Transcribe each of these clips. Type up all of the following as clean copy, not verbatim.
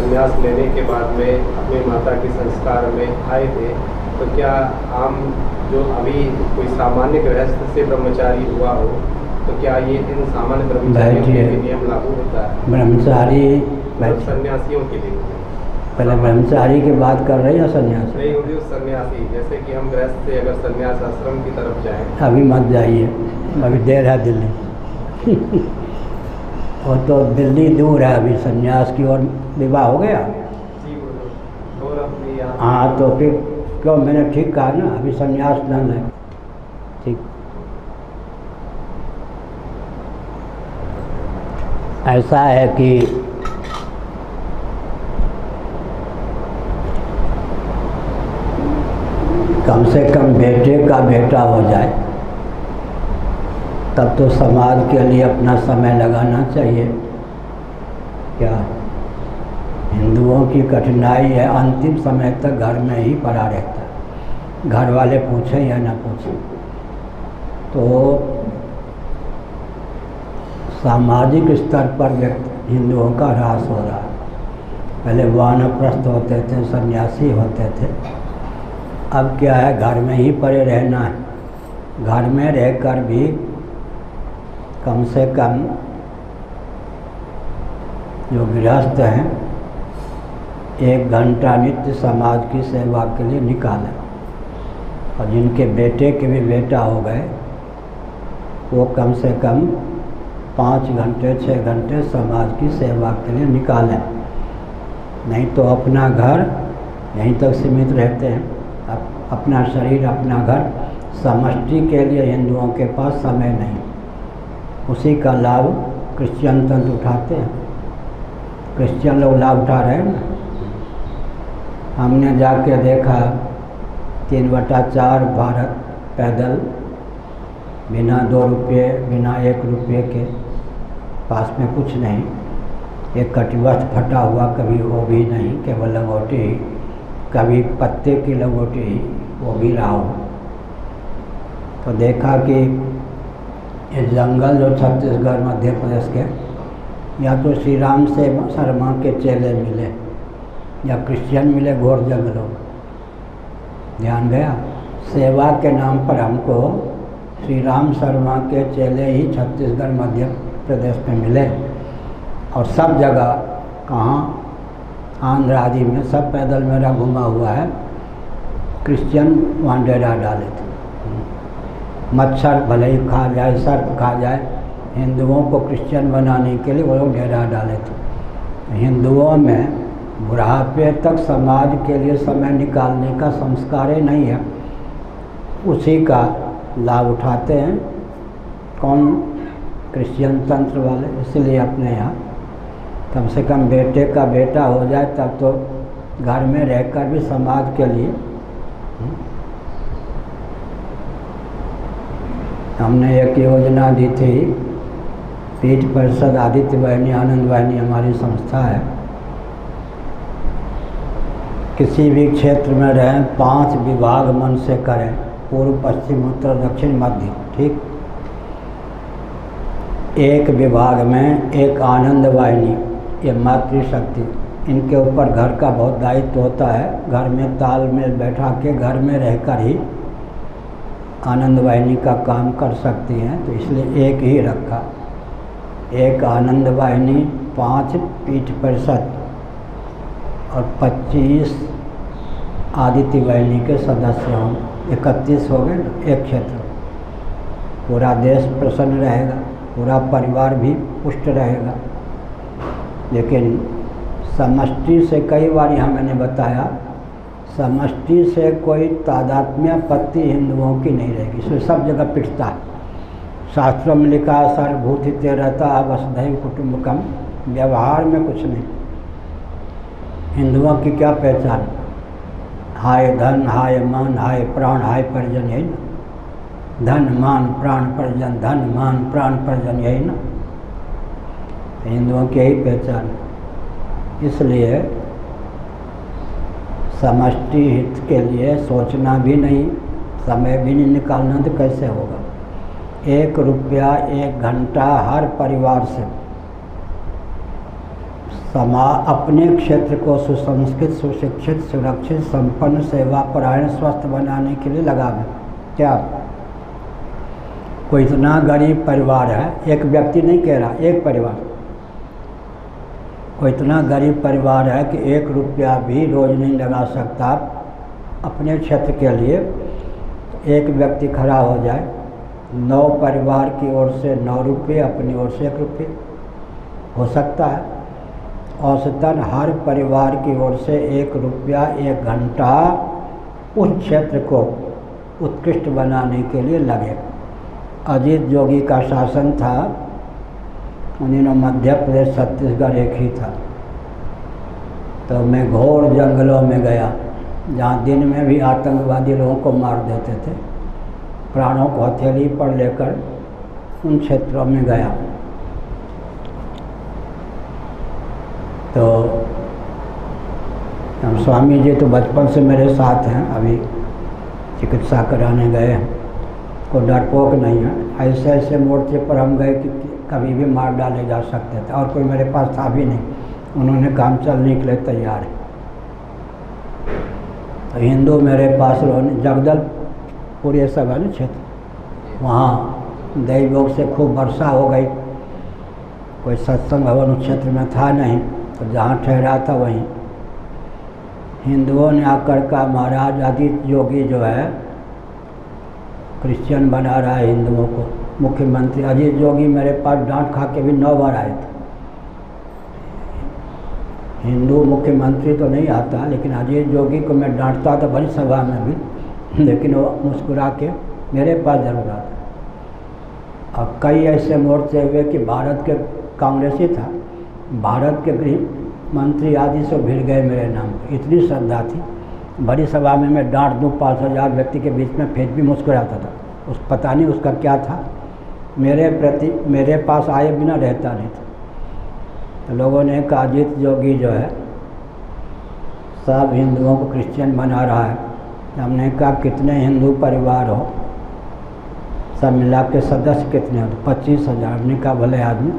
संन्यास लेने के बाद में अपनी माता के संस्कार में आए थे, तो क्या आम जो अभी कोई सामान्य गृहस्थ से ब्रह्मचारी हुआ हो, तो क्या ये इन सामान्य ब्रह्मचारियों के लिए नियम लागू होता है? ब्रह्मचारी सन्यासियों के लिए पहले ब्रह्मचारी की बात कर रहे हैं या सन्यासी? नहीं होगी उस सन्यासी, जैसे कि हम गृहस्थ से अगर सन्यास आश्रम की तरफ जाएं। अभी मत जाइए, अभी देर है दिल्ली और तो दिल्ली दूर है, अभी सन्यास की ओर विवाह हो गया। हाँ तो फिर क्यों, मैंने ठीक कहा ना, अभी सन्यास न है। ठीक, ऐसा है कि कम से कम बेटे का बेटा हो जाए तब तो समाज के लिए अपना समय लगाना चाहिए। क्या हिंदुओं की कठिनाई है, अंतिम समय तक घर में ही पड़ा रहता है, घर वाले पूछें या ना पूछें। तो सामाजिक स्तर पर हिंदुओं का ह्रास हो रहा है। पहले वानप्रस्थ होते थे, सन्यासी होते थे, अब क्या है, घर में ही पड़े रहना है। घर में रहकर भी कम से कम जो गृहस्थ हैं 1 घंटा नित्य समाज की सेवा के लिए निकालें, और जिनके बेटे के भी बेटा हो गए वो कम से कम 5 घंटे 6 घंटे समाज की सेवा के लिए निकालें। नहीं तो अपना घर यहीं तक सीमित रहते हैं, अपना शरीर अपना घर, समष्टि के लिए हिंदुओं के पास समय नहीं। उसी का लाभ क्रिश्चियन तंत्र उठाते हैं, क्रिश्चियन लोग लाभ उठा रहे हैं ना। हमने जाके देखा 3/4 भारत पैदल, बिना 2 रुपये बिना 1 रुपये के, पास में कुछ नहीं, एक कटिवस्त्र फटा हुआ कभी वो भी नहीं, केवल लंगोटी ही, कभी पत्ते की लंगोटी ही, वो भी रहा हो। तो देखा कि ये जंगल जो छत्तीसगढ़ मध्य प्रदेश के, या तो श्री राम से शर्मा के चेले मिले या क्रिश्चियन मिले घोर जंगलों। ध्यान गया, सेवा के नाम पर हमको श्री राम शर्मा के चेले ही छत्तीसगढ़ मध्य प्रदेश में मिले, और सब जगह कहाँ आंध्र आदि में सब पैदल मेरा घुमा हुआ है, क्रिश्चियन वहाँ डेरा डाले थे। मच्छर भले ही खा जाए, सर्प खा जाए, हिंदुओं को क्रिश्चियन बनाने के लिए वो लोग डेरा डाले थे। हिंदुओं में बुढ़ापे तक समाज के लिए समय निकालने का संस्कार ही नहीं है, उसी का लाभ उठाते हैं कौन, क्रिश्चियन तंत्र वाले। इसलिए अपने यहाँ कम से कम बेटे का बेटा हो जाए तब तो घर में रहकर भी समाज के लिए। हमने एक योजना दी थी, पीठ परिषद आदित्य वाहिनी आनंद वाहिनी हमारी संस्था है, किसी भी क्षेत्र में रहें 5 विभाग मन से करें, पूर्व पश्चिम उत्तर दक्षिण मध्य, ठीक। एक विभाग में एक आनंद वाहिनी, ये मातृशक्ति, इनके ऊपर घर का बहुत दायित्व होता है, घर में तालमेल बैठा के घर में रहकर ही आनंद वाहिनी का काम कर सकती हैं, तो इसलिए एक ही रखा, एक आनंद वाहिनी, 5 पीठ परिषद और 25 आदित्य वाहिनी के सदस्य हों, 31 हो गए ना एक क्षेत्र। पूरा देश प्रसन्न रहेगा, पूरा परिवार भी पुष्ट रहेगा। लेकिन समष्टि से कई बार यहाँ मैंने बताया, समष्टि से कोई तादात्म्य पत्ति हिंदुओं की नहीं रहेगी, इसमें सब जगह पिटता है। शास्त्रों में लिखा है सर्वभूतिते रहता वसुधैव कुटुंबकम, व्यवहार में कुछ नहीं। हिंदुओं की क्या पहचान, हाय धन हाय मान हाय प्राण हाय परिजन, यही ना, धन मान प्राण परिजन, धन मान प्राण परिजन, यही ना हिंदुओं की यही पहचान। इसलिए समष्टि हित के लिए सोचना भी नहीं, समय भी नहीं निकालना, तो कैसे होगा। 1 रुपया 1 घंटा हर परिवार से अपने क्षेत्र को सुसंस्कृत, सुशिक्षित, सुरक्षित, संपन्न, सेवा परायण, स्वस्थ बनाने के लिए लगावे। क्या कोई इतना गरीब परिवार है, एक व्यक्ति नहीं कह रहा, एक परिवार, कोई इतना गरीब परिवार है कि 1 रुपया भी रोज नहीं लगा सकता अपने क्षेत्र के लिए, एक व्यक्ति खड़ा हो जाए, 9 परिवार की ओर से 9 रुपये, अपनी ओर से 1 रुपये हो सकता है। औसतन हर परिवार की ओर से 1 रुपया 1 घंटा उस क्षेत्र को उत्कृष्ट बनाने के लिए लगे। अजीत जोगी का शासन था, उन्होंने मध्य प्रदेश छत्तीसगढ़ एक ही था। तो मैं घोर जंगलों में गया जहाँ दिन में भी आतंकवादी लोगों को मार देते थे, प्राणों को हथेली पर लेकर उन क्षेत्रों में गया। तो हम स्वामी जी तो बचपन से मेरे साथ हैं, अभी चिकित्सा कराने गए हैं, कोई डरपोक नहीं है। ऐसे ऐसे मोर्चे पर हम गए कि कभी भी मार डाले जा सकते थे, और कोई मेरे पास था भी नहीं, उन्होंने काम चलने के लिए तैयार है। तो हिंदू मेरे पास जगदलपुर ये सब है ना क्षेत्र, वहाँ दैवयोग से खूब वर्षा हो गई, कोई सत्संग भवन उस क्षेत्र में था नहीं, तो जहाँ ठहरा था वहीं हिंदुओं ने आकर का महाराज अजीत जोगी जो है क्रिश्चियन बना रहा है हिंदुओं को मुख्यमंत्री। अजीत जोगी मेरे पास डांट खा के भी 9 बार आए थे। हिंदू मुख्यमंत्री तो नहीं आता, लेकिन अजीत जोगी को मैं डांटता था बड़ी सभा में भी, लेकिन वो मुस्कुरा के मेरे पास जरूर आता। और कई ऐसे मोर्चे हुए कि भारत के कांग्रेसी था, भारत के गृह मंत्री आदि से भिड़ गए मेरे नाम पर, इतनी श्रद्धा थी। बड़ी सभा में मैं डांट दूँ 5000 व्यक्ति के बीच में, फिर भी मुस्कुराता था। उस पता नहीं उसका क्या था, मेरे प्रति मेरे पास आए बिना रहता नहीं था। तो लोगों ने कहा अजीत जोगी जो है सब हिंदुओं को क्रिश्चियन बना रहा है। हमने कहा कितने हिंदू परिवार हो, सब मिला के सदस्य कितने हो? 25,000। हमने कहा भले आदमी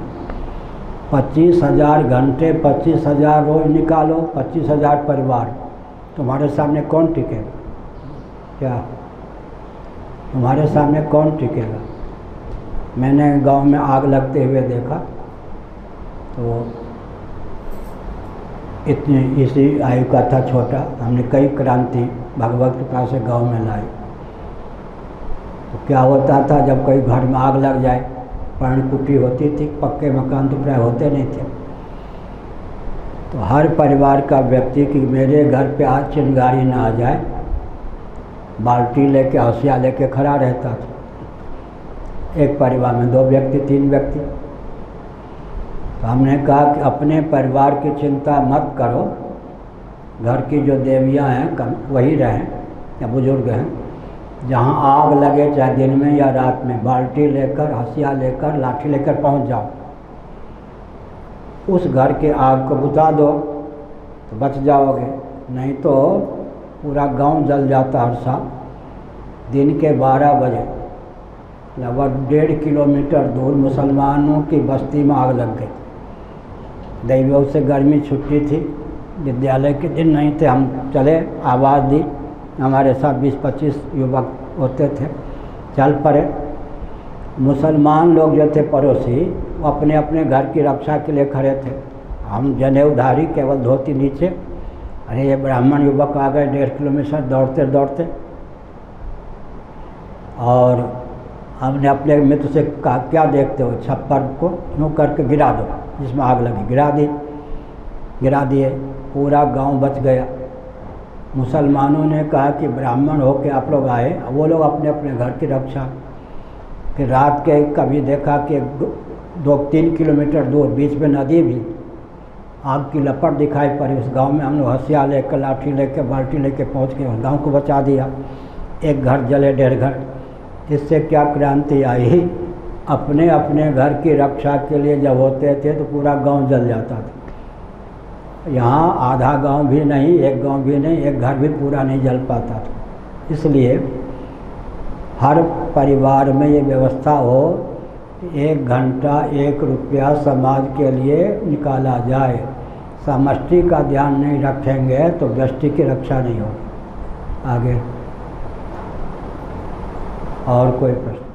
25,000 घंटे, 25,000 रोज निकालो, 25,000 परिवार, तुम्हारे सामने कौन टिकेगा? क्या तुम्हारे सामने कौन टिकेगा? मैंने गांव में आग लगते हुए देखा, तो इतनी इसी आयु का था, छोटा। हमने कई क्रांति भगवत कृपा से गांव में लाई। तो क्या होता था, जब कोई घर में आग लग जाए, पर्णकुटी होती थी, पक्के मकान तो प्राय होते नहीं थे, तो हर परिवार का व्यक्ति कि मेरे घर पे आज चिंगारी ना आ जाए, बाल्टी लेके हंसिया लेके खड़ा रहता था। एक परिवार में 2 व्यक्ति 3 व्यक्ति। तो हमने कहा कि अपने परिवार की चिंता मत करो, घर की जो देवियां हैं वही रहें या बुजुर्ग हैं, जहां आग लगे चाहे दिन में या रात में, बाल्टी लेकर, हंसिया लेकर, लाठी लेकर पहुंच जाओ, उस घर के आग को बुझा दो तो बच जाओगे, नहीं तो पूरा गांव जल जाता हर साल। दिन के 12 बजे लगभग 1.5 किलोमीटर दूर मुसलमानों की बस्ती में आग लग गई। दैवयोग से गर्मी छुट्टी थी, विद्यालय के दिन नहीं थे, हम चले, आवाज़ दी, हमारे साथ 20-25 युवक होते थे, चल पड़े। मुसलमान लोग जो थे पड़ोसी, वो अपने अपने घर की रक्षा के लिए खड़े थे। हम जनेऊधारी, केवल धोती नीचे। अरे ये ब्राह्मण युवक आ गए 1.5 किलोमीटर दौड़ते दौड़ते, और हमने अपने मित्र से कहा क्या देखते हो, छप्पर को यूँ करके गिरा दो जिसमें आग लगी। गिरा दिए, पूरा गांव बच गया। मुसलमानों ने कहा कि ब्राह्मण हो के आप लोग आए, वो लोग अपने अपने घर की रक्षा। फिर रात के कभी देखा कि 2-3 किलोमीटर दूर बीच में नदी भी, आग की लपट दिखाई पड़ी। उस गांव में हम लोग हंसिया लेकर, लाठी लेकर, बाल्टी लेकर पहुंच गए, उस गाँव को बचा दिया। एक घर जले, 1.5 घर। इससे क्या क्रांति आई, अपने अपने घर की रक्षा के लिए जब होते थे तो पूरा गांव जल जाता था। यहाँ आधा गांव भी नहीं, एक गांव भी नहीं, एक घर भी पूरा नहीं जल पाता था। इसलिए हर परिवार में ये व्यवस्था हो, 1 घंटा 1 रुपया समाज के लिए निकाला जाए। समष्टि का ध्यान नहीं रखेंगे तो व्यष्टि की रक्षा नहीं होगी। आगे और कोई प्रश्न?